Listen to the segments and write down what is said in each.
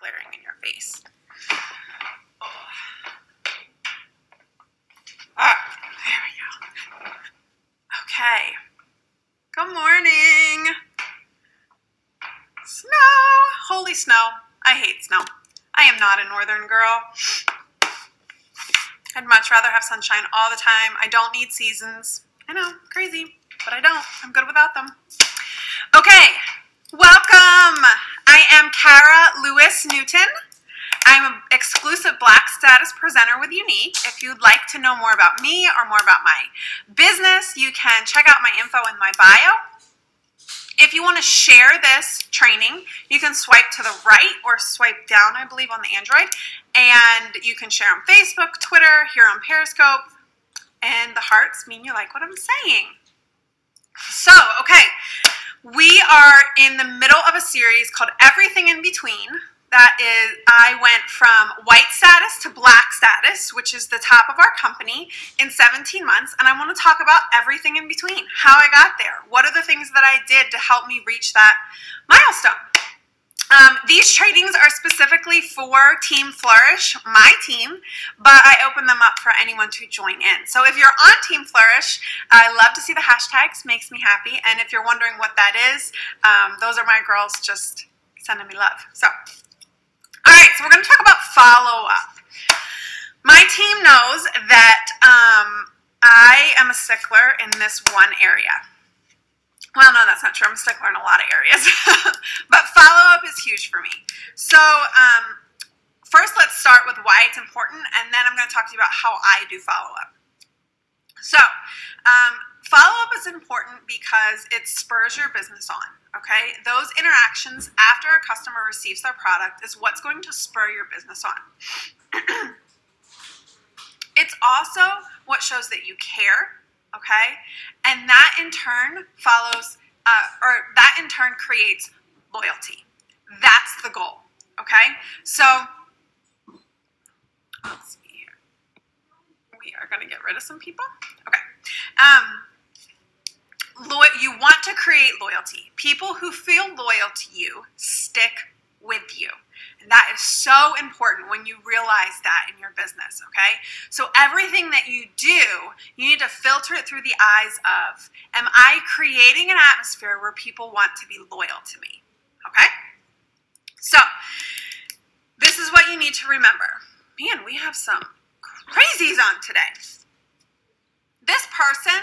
glaring in your face. There we go. Okay. Good morning. Snow. Holy snow. I hate snow. I am not a northern girl. I'd much rather have sunshine all the time. I don't need seasons. I know, crazy, but I don't. I'm good without them. Okay, welcome. I am Kara Lewis Newton. I'm an exclusive Black status presenter with Younique. If you'd like to know more about me or more about my business, you can check out my info in my bio. If you want to share this training, you can swipe to the right or swipe down, I believe, on the Android. And you can share on Facebook, Twitter, here on Periscope. And the hearts mean you like what I'm saying. So, okay, we are in the middle of a series called Everything in Between. That is, I went from white status to black status, which is the top of our company, in 17 months. And I want to talk about everything in between, how I got there. What are the things that I did to help me reach that milestone? These trainings are specifically for Team Flourish, my team, but I open them up for anyone to join in. So if you're on Team Flourish, I love to see the hashtags, makes me happy. And if you're wondering what that is, those are my girls just sending me love. So. All right, so we're going to talk about follow-up. My team knows that I am a stickler in this one area. Well, no, that's not true. I'm a stickler in a lot of areas. But follow-up is huge for me. So first, let's start with why it's important, and then I'm going to talk to you about how I do follow-up. So follow-up is important because it spurs your business on. Okay, those interactions after a customer receives their product is what's going to spur your business on. It's also what shows that you care, okay? And that in turn follows, that in turn creates loyalty. That's the goal, okay? So, let's see here. We are gonna get rid of some people. Okay. You want to create loyalty. People who feel loyal to you stick with you. And that is so important when you realize that in your business, okay? So everything that you do, you need to filter it through the eyes of, am I creating an atmosphere where people want to be loyal to me, okay? So this is what you need to remember. Man, we have some crazies on today. This person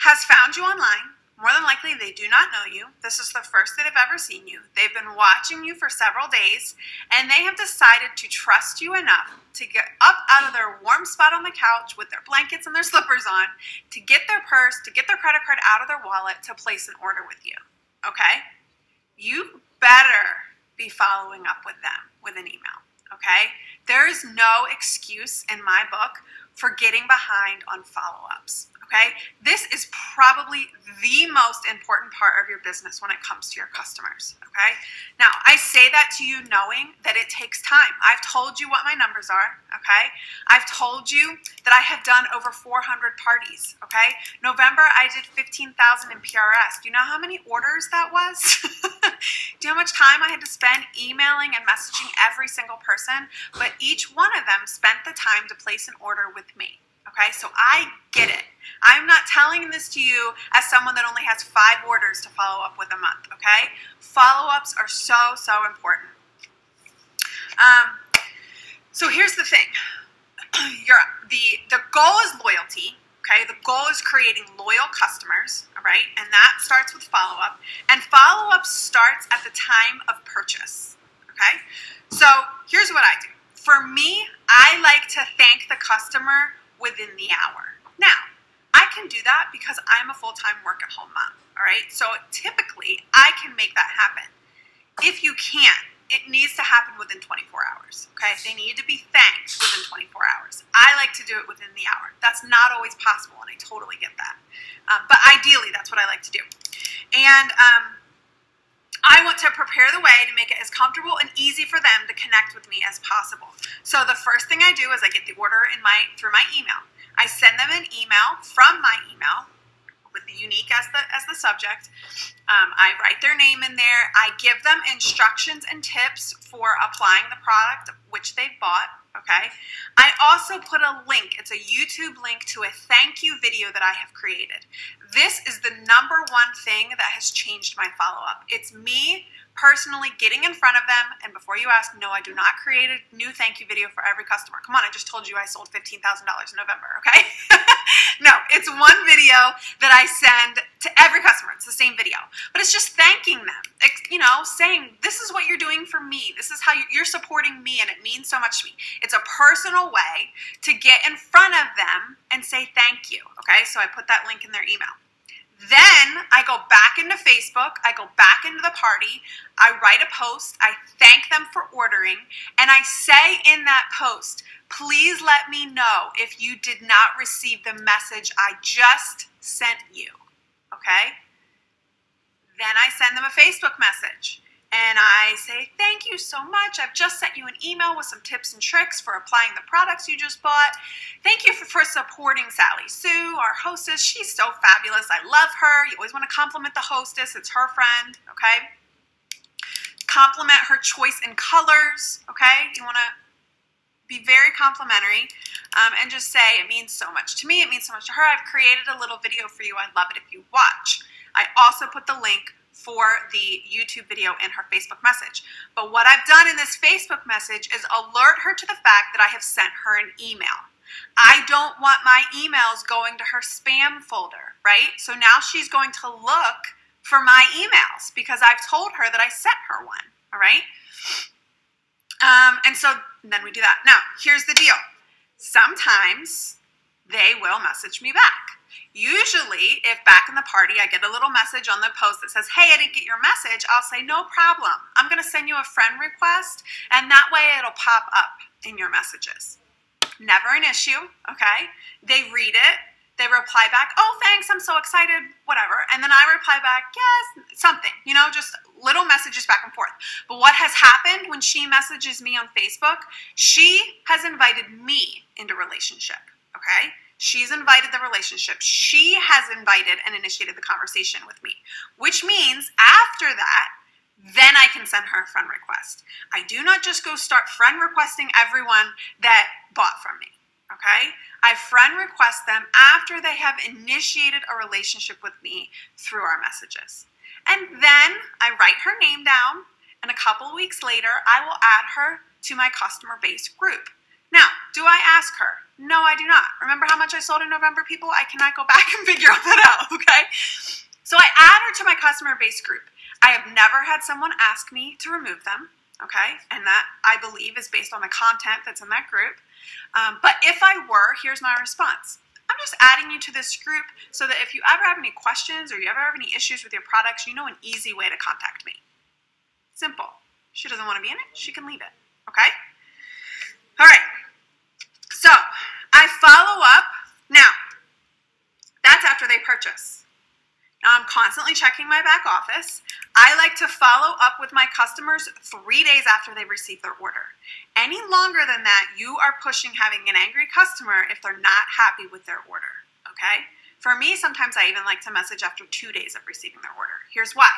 has found you online. More than likely, they do not know you. This is the first that they've ever seen you. They've been watching you for several days, and they have decided to trust you enough to get up out of their warm spot on the couch with their blankets and their slippers on, to get their purse, to get their credit card out of their wallet, to place an order with you, okay? You better be following up with them with an email, okay? There is no excuse in my book for getting behind on follow-ups. Okay? This is probably the most important part of your business when it comes to your customers. Okay? Now, I say that to you knowing that it takes time. I've told you what my numbers are. Okay? I've told you that I have done over 400 parties. Okay? November, I did 15,000 in PRS. Do you know how many orders that was? Do you know how much time I had to spend emailing and messaging every single person? But each one of them spent the time to place an order with me. Okay, so I get it. I'm not telling this to you as someone that only has 5 orders to follow up with a month, okay? Follow-ups are so, so important. So here's the thing. The goal is loyalty, okay? The goal is creating loyal customers, all right? And that starts with follow-up. And follow-up starts at the time of purchase, okay? So here's what I do. For me, I like to thank the customer within the hour. Now, I can do that because I'm a full-time work-at-home mom, all right? So typically, I can make that happen. If you can't, it needs to happen within 24 hours, okay? They need to be thanked within 24 hours. I like to do it within the hour. That's not always possible, and I totally get that. But ideally, that's what I like to do. And I want to prepare the way to make it as comfortable and easy for them to connect with me as possible. So the first thing I do is I get the order through my email. I send them an email from my email with the unique as the subject. I write their name in there. I give them instructions and tips for applying the product which they bought. Okay. I also put a link. It's a YouTube link to a thank you video that I have created. This is the number one thing that has changed my follow-up. It's me personally getting in front of them, and before you ask, no, I do not create a new thank you video for every customer. Come on, I just told you I sold $15,000 in November, okay? No, it's one video that I send to every customer. It's the same video, but it's just thanking them, you know, saying, this is what you're doing for me. This is how you're supporting me, and it means so much to me. It's a personal way to get in front of them and say thank you, okay? So I put that link in their email. Then I go back into Facebook, I go back into the party, I write a post, I thank them for ordering, and I say in that post, please let me know if you did not receive the message I just sent you, okay? Then I send them a Facebook message. And I say, thank you so much. I've just sent you an email with some tips and tricks for applying the products you just bought. Thank you for supporting Sally Sue, our hostess. She's so fabulous. I love her. You always want to compliment the hostess. It's her friend, okay? Compliment her choice in colors, okay? You want to be very complimentary and just say, it means so much to me. It means so much to her. I've created a little video for you. I'd love it if you watch. I also put the link for the YouTube video in her Facebook message. But what I've done in this Facebook message is alert her to the fact that I have sent her an email. I don't want my emails going to her spam folder, right? So now she's going to look for my emails because I've told her that I sent her one, all right? And so then we do that. Now, here's the deal. Sometimes they will message me back. Usually, if back in the party I get a little message on the post that says, hey, I didn't get your message, I'll say, no problem. I'm going to send you a friend request, and that way it'll pop up in your messages. Never an issue, okay? They read it. They reply back, oh, thanks, I'm so excited, whatever. And then I reply back, yes, something, you know, just little messages back and forth. But what has happened when she messages me on Facebook, she has invited me into relationship, okay? She's invited the relationship. She has invited and initiated the conversation with me, which means after that, then I can send her a friend request. I do not just go start friend requesting everyone that bought from me, okay? I friend request them after they have initiated a relationship with me through our messages. And then I write her name down, and a couple of weeks later, I will add her to my customer base group. Now, do I ask her? No, I do not. Remember how much I sold in November, people? I cannot go back and figure all that out, okay? So I add her to my customer base group. I have never had someone ask me to remove them, okay? And that, I believe, is based on the content that's in that group. But if I were, here's my response. I'm just adding you to this group so that if you ever have any questions or you ever have any issues with your products, you know an easy way to contact me. Simple. She doesn't want to be in it, she can leave it, okay? All right. So I follow up. Now, that's after they purchase. Now I'm constantly checking my back office. I like to follow up with my customers 3 days after they receive their order. Any longer than that, you are pushing having an angry customer if they're not happy with their order, okay? For me, sometimes I even like to message after 2 days of receiving their order. Here's why.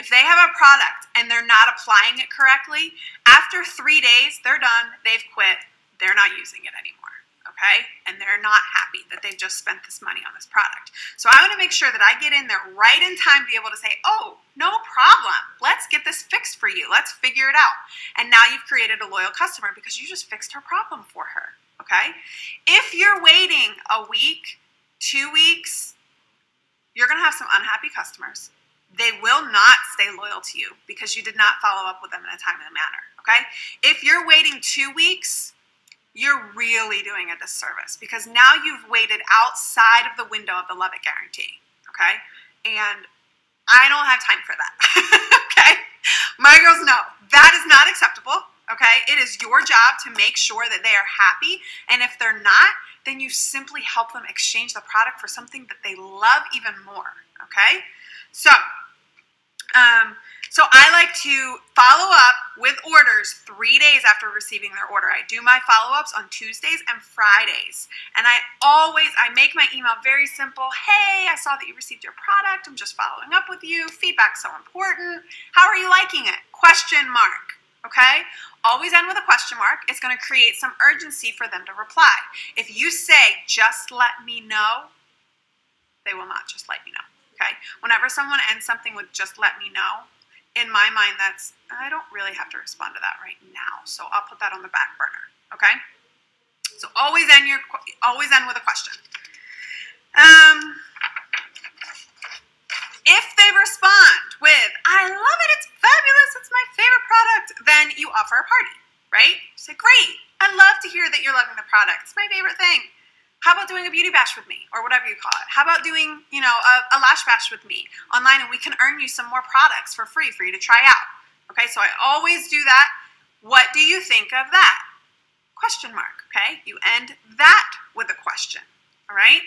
If they have a product and they're not applying it correctly, after 3 days, they're done, they've quit, they're not using it anymore, okay? And they're not happy that they've just spent this money on this product. So I want to make sure that I get in there right in time to be able to say, oh, no problem. Let's get this fixed for you. Let's figure it out. And now you've created a loyal customer because you just fixed her problem for her, okay? If you're waiting a week, 2 weeks, you're going to have some unhappy customers. They will not stay loyal to you because you did not follow up with them in a timely manner, okay? If you're waiting 2 weeks, you're really doing a disservice because now you've waited outside of the window of the Love It Guarantee, okay? And I don't have time for that, okay? My girls know that is not acceptable, okay? It is your job to make sure that they are happy, and if they're not, then you simply help them exchange the product for something that they love even more, okay? So, So I like to follow up with orders 3 days after receiving their order. I do my follow-ups on Tuesdays and Fridays. And I make my email very simple. Hey, I saw that you received your product. I'm just following up with you. Feedback's so important. How are you liking it? Question mark. Okay? Always end with a question mark. It's going to create some urgency for them to reply. If you say, just let me know, they will not just let you know. Okay? Whenever someone ends something with just let me know, in my mind, I don't really have to respond to that right now. So I'll put that on the back burner. Okay? So always end with a question. If they respond with, I love it, it's fabulous, it's my favorite product, then you offer a party, right? Say, great, I love to hear that you're loving the product. It's my favorite thing. How about doing a beauty bash with me, or whatever you call it? How about doing, a lash bash with me online, and we can earn you some more products for free for you to try out. Okay, so I always do that. What do you think of that? Question mark, okay? You end that with a question, all right?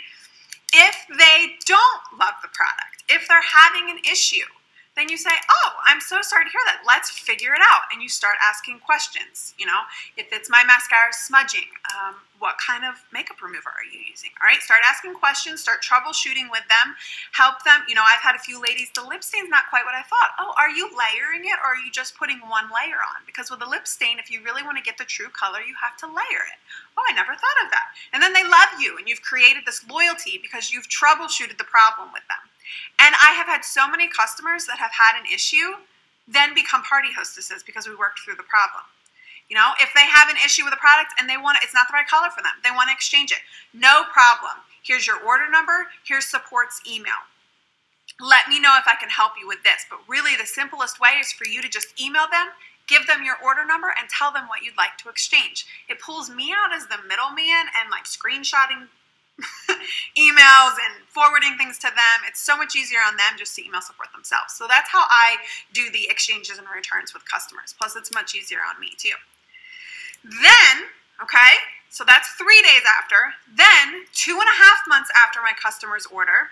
If they don't love the product, if they're having an issue, then you say, oh, I'm so sorry to hear that. Let's figure it out. And you start asking questions. If it's my mascara smudging, what kind of makeup remover are you using? All right, start asking questions, start troubleshooting with them, help them. I've had a few ladies, the lip stain's not quite what I thought. Oh, are you layering it, or are you just putting one layer on? Because with a lip stain, if you really want to get the true color, you have to layer it. Oh, I never thought of that. And then they love you, and you've created this loyalty because you've troubleshooted the problem with them. And I have had so many customers that have had an issue then become party hostesses because we worked through the problem. If they have an issue with a product and it's not the right color for them, they want to exchange it. No problem. Here's your order number. Here's support's email. Let me know if I can help you with this. But really the simplest way is for you to just email them, give them your order number, and tell them what you'd like to exchange. It pulls me out as the middleman and screenshotting emails and forwarding things to them. It's so much easier on them just to email support themselves. So that's how I do the exchanges and returns with customers. Plus, it's much easier on me too. Then, okay, so that's 3 days after. Then, 2.5 months after my customer's order,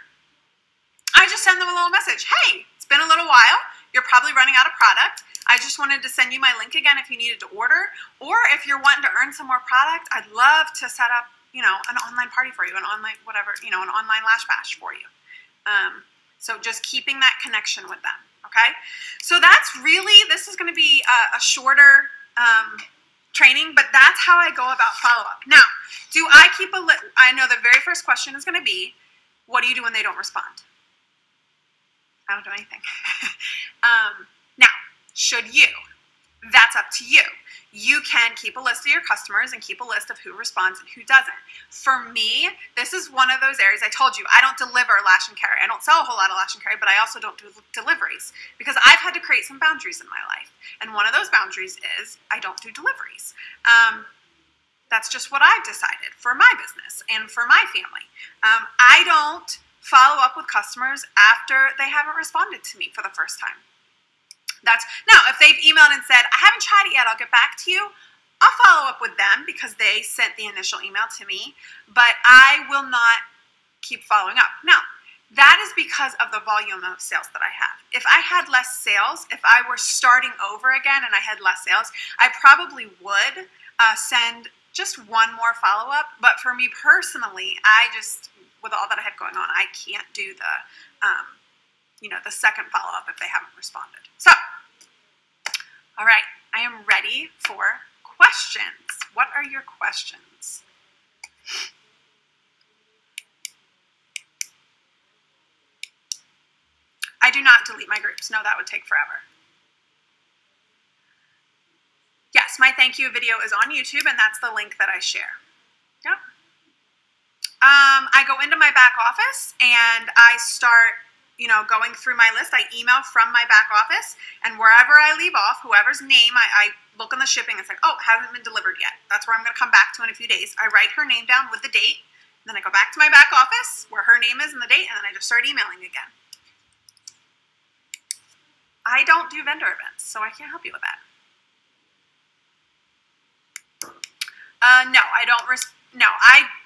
I just send them a little message. Hey, it's been a little while. You're probably running out of product. I just wanted to send you my link again if you needed to order. Or if you're wanting to earn some more product, I'd love to set up an online party for you, an online whatever, an online lash bash for you. So just keeping that connection with them, okay? So this is going to be a shorter training, but that's how I go about follow-up. Now, I know the very first question is going to be, what do you do when they don't respond? I don't do anything. Now, should you? That's up to you. You can keep a list of your customers and keep a list of who responds and who doesn't. For me, this is one of those areas. I told you, I don't deliver lash and carry. I don't sell a whole lot of lash and carry, but I also don't do deliveries because I've had to create some boundaries in my life. And one of those boundaries is I don't do deliveries. That's just what I've decided for my business and for my family. I don't follow up with customers after they haven't responded to me for the first time. Now, if they've emailed and said, I haven't tried it yet, I'll get back to you, I'll follow up with them because they sent the initial email to me, but I will not keep following up. Now, that is because of the volume of sales that I have. If I had less sales, if I were starting over again and I had less sales, I probably would send just one more follow-up, but for me personally, with all that I had going on, I can't do the second follow-up if they haven't responded. So, all right, I am ready for questions. What are your questions? I do not delete my groups. No, that would take forever. Yes, my thank you video is on YouTube, and that's the link that I share. Yep. I go into my back office, and I start going through my list. I email from my back office, and wherever I leave off, whoever's name, I look on the shipping and say, oh, it hasn't been delivered yet. That's where I'm going to come back to in a few days. I write her name down with the date, and then I go back to my back office where her name is and the date, and then I just start emailing again. I don't do vendor events, so I can't help you with that. No, I don't.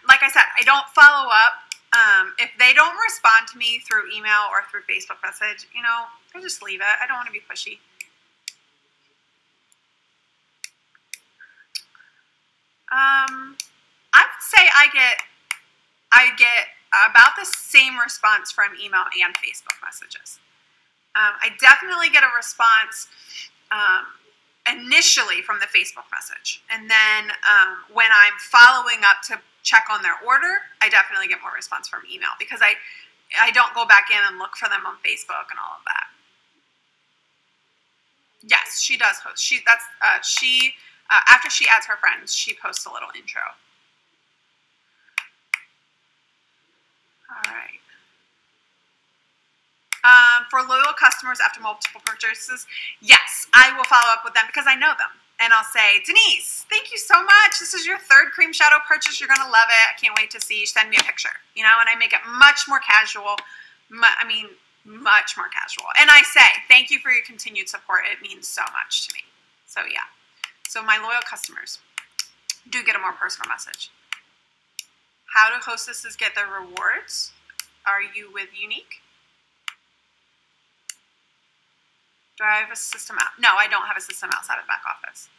Like I said, I don't follow up If they don't respond to me through email or through Facebook message, I just leave it. I don't want to be pushy. I would say I get about the same response from email and Facebook messages. I definitely get a response initially from the Facebook message. And then when I'm following up to check on their order, I definitely get more response from email because I don't go back in and look for them on Facebook and all of that. Yes, she does host. After she adds her friends, she posts a little intro. All right. For loyal customers after multiple purchases, yes, I will follow up with them because I know them. And I'll say, Denise, thank you so much. This is your third cream shadow purchase. You're going to love it. I can't wait to see you. Send me a picture. And I make it much more casual. Much more casual. And I say, thank you for your continued support. It means so much to me. So yeah. So my loyal customers do get a more personal message. How do hostesses get their rewards? Are you with Younique? Do I have a system out? No, I don't have a system outside of back office.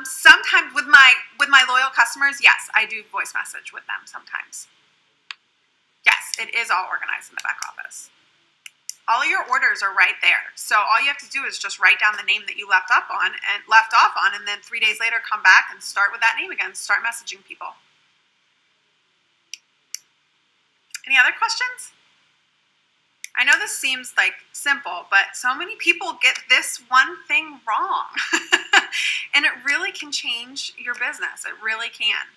Sometimes with my loyal customers, yes, I do voice message with them sometimes. Yes, it is all organized in the back office. All of your orders are right there. So all you have to do is just write down the name that you left off on, and then 3 days later come back and start with that name again. Start messaging people. Any other questions? I know this seems like simple, but so many people get this one thing wrong. And it really can change your business. It really can.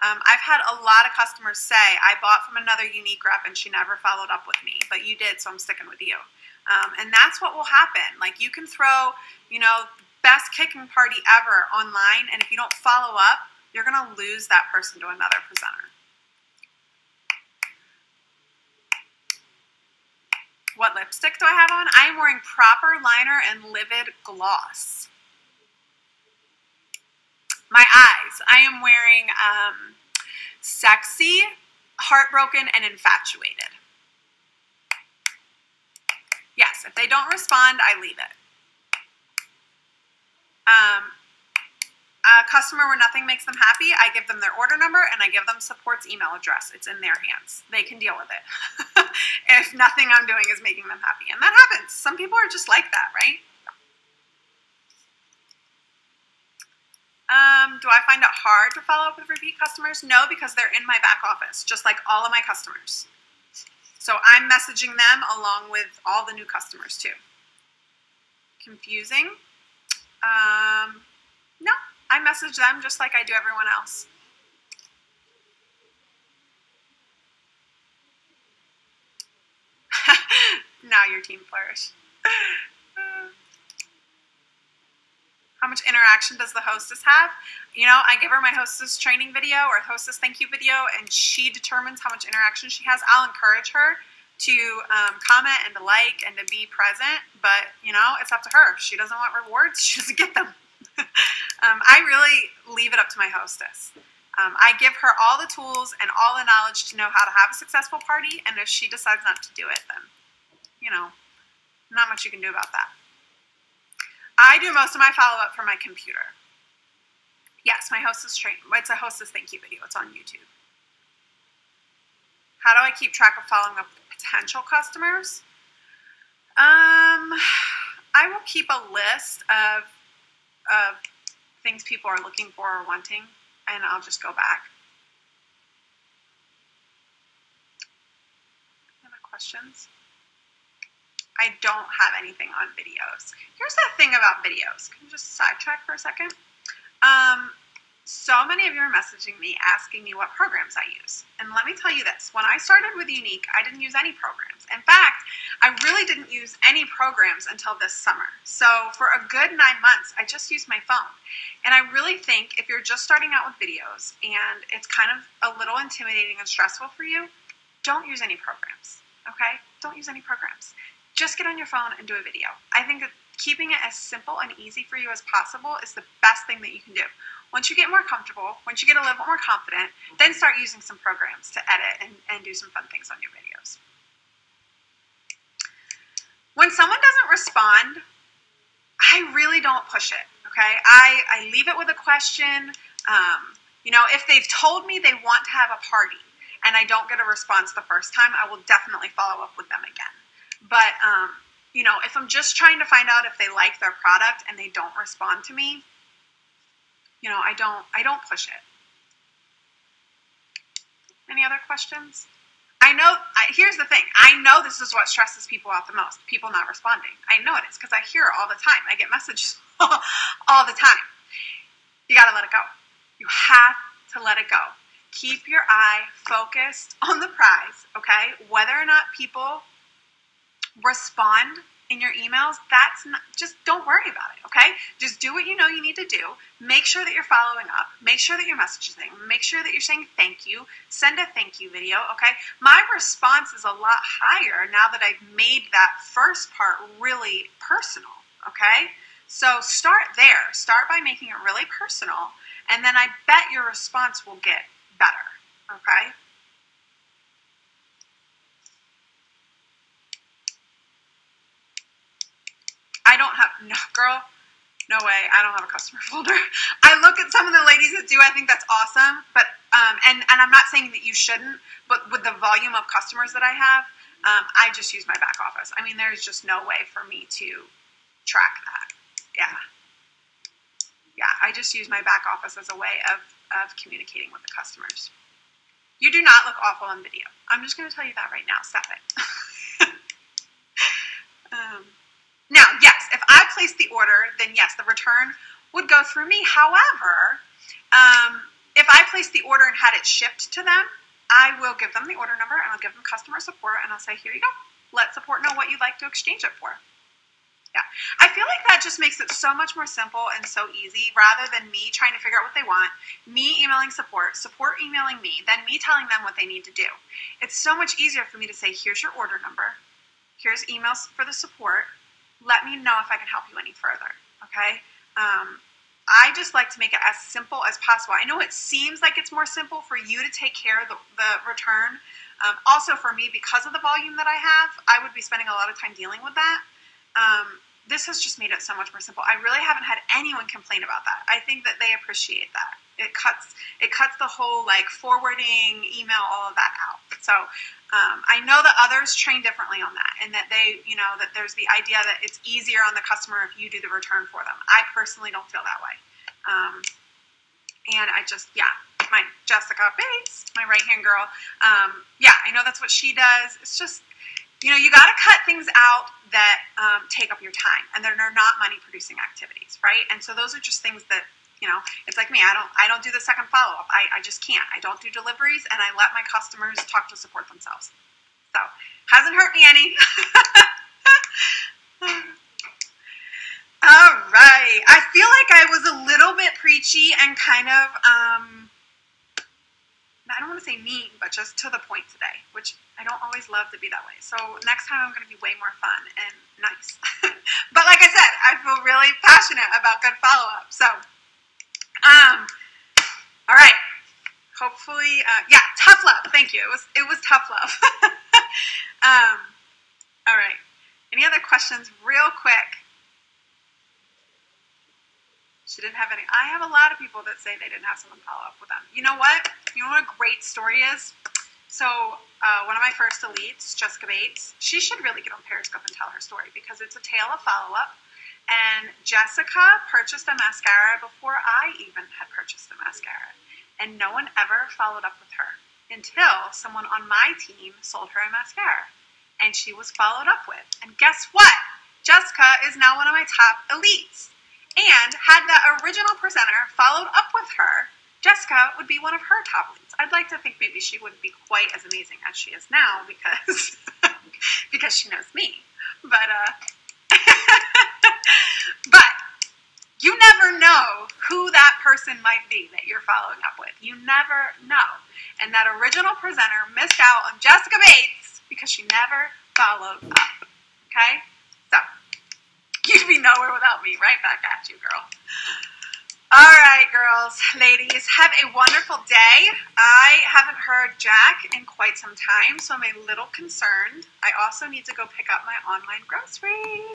I've had a lot of customers say, I bought from another Younique rep and she never followed up with me, but you did, so I'm sticking with you. And that's what will happen. Like you can throw, the best kicking party ever online, and if you don't follow up, you're going to lose that person to another presenter. What lipstick do I have on? I am wearing Proper Liner and Livid Gloss. My eyes. I am wearing Sexy, Heartbroken, and Infatuated. Yes, if they don't respond, I leave it. A customer where nothing makes them happy, I give them their order number and I give them support's email address. It's in their hands. They can deal with it. If nothing I'm doing is making them happy. And that happens. Some people are just like that, right? Do I find it hard to follow up with repeat customers? No, because they're in my back office, just like all of my customers. So I'm messaging them along with all the new customers too. Confusing? No, I message them just like I do everyone else. Now your team flourish. How much interaction does the hostess have? I give her my hostess training video or hostess thank you video, and she determines how much interaction she has. I'll encourage her to comment and to like and to be present, but it's up to her. If she doesn't want rewards, she doesn't get them. I really leave it up to my hostess. I give her all the tools and all the knowledge to know how to have a successful party, and if she decides not to do it, then not much you can do about that. I do most of my follow-up from my computer. Yes, my hostess training. It's a hostess thank you video. It's on YouTube. How do I keep track of following up with potential customers? I will keep a list of things people are looking for or wanting, and I'll just go back. Any other questions? I don't have anything on videos. Here's the thing about videos. Can you just sidetrack for a second? So many of you are messaging me asking me what programs I use. And let me tell you this. When I started with Younique, I didn't use any programs. In fact, I really didn't use any programs until this summer. So for a good 9 months, I just used my phone. And I really think if you're just starting out with videos and it's kind of a little intimidating and stressful for you, don't use any programs, okay? Don't use any programs. Just get on your phone and do a video. I think keeping it as simple and easy for you as possible is the best thing that you can do. Once you get more comfortable, once you get a little bit more confident, then start using some programs to edit and do some fun things on your videos. When someone doesn't respond, I really don't push it, okay? I leave it with a question. You know, if they've told me they want to have a party and I don't get a response the first time, I will definitely follow up with them again. But, you know, if I'm just trying to find out if they like their product and they don't respond to me, you know, I don't push it. Any other questions? Here's the thing. I know this is what stresses people out the most, people not responding. I know it is because I hear it all the time. I get messages all the time. You got to let it go. You have to let it go. Keep your eye focused on the prize, okay? Whether or not people respond in your emails, just don't worry about it, okay? Just do what you know you need to do. Make sure that you're following up. Make sure that you're messaging. Make sure that you're saying thank you. Send a thank you video, okay? My response is a lot higher now that I've made that first part really personal, okay? So start there. Start by making it really personal, and then I bet your response will get better, okay? No way, I don't have a customer folder. I look at some of the ladies that do, I think that's awesome, but, and I'm not saying that you shouldn't, but with the volume of customers that I have, I just use my back office. I mean, there's just no way for me to track that. Yeah, I just use my back office as a way of communicating with the customers. You do not look awful on video. I'm just going to tell you that right now. Stop it. Now, yes, if I placed the order, then yes, the return would go through me. However, if I placed the order and had it shipped to them, I will give them the order number and I'll give them customer support and I'll say, here you go. Let support know what you'd like to exchange it for. Yeah, I feel like that just makes it so much more simple and so easy rather than me trying to figure out what they want, me emailing support, support emailing me, then me telling them what they need to do. It's so much easier for me to say, here's your order number, here's emails for the support, let me know if I can help you any further, okay? I just like to make it as simple as possible. I know it seems like it's more simple for you to take care of the return. Also for me, because of the volume that I have, I would be spending a lot of time dealing with that. This has just made it so much more simple. I really haven't had anyone complain about that. I think that they appreciate that. It cuts the whole like forwarding, email, all of that out. So I know that others train differently on that, and that they, you know, that there's the idea that it's easier on the customer if you do the return for them. I personally don't feel that way. And I just, yeah, my Jessica Bates, my right-hand girl, yeah, I know that's what she does. It's just, you know, you got to cut things out that take up your time, and they're not money-producing activities, right? And so those are just things that, you know, it's like me. I don't do the second follow-up. I just can't. I don't do deliveries, and I let my customers talk to support themselves. So, hasn't hurt me any. All right. I feel like I was a little bit preachy and kind of, I don't want to say mean, but just to the point today, which I don't always love to be that way. So next time I'm going to be way more fun and nice. But like I said, I feel really passionate about good follow-up. So, all right. Hopefully, yeah, tough love. Thank you. It was tough love. All right. Any other questions real quick? She didn't have any. I have a lot of people that say they didn't have someone follow up with them. You know what? You know what a great story is? So one of my first elites, Jessica Bates, she should really get on Periscope and tell her story because it's a tale of follow-up. And Jessica purchased a mascara before I even had purchased a mascara. And no one ever followed up with her until someone on my team sold her a mascara. And she was followed up with. And guess what? Jessica is now one of my top elites. And had the original presenter followed up with her, Jessica would be one of her top leads. I'd like to think maybe she wouldn't be quite as amazing as she is now because because she knows me. But but you never know who that person might be that you're following up with. You never know. And that original presenter missed out on Jessica Bates because she never followed up. Okay? So, You'd be nowhere without me. Right back at you, girl. All right, girls, ladies, have a wonderful day. I haven't heard Jack in quite some time, so I'm a little concerned. I also need to go pick up my online groceries.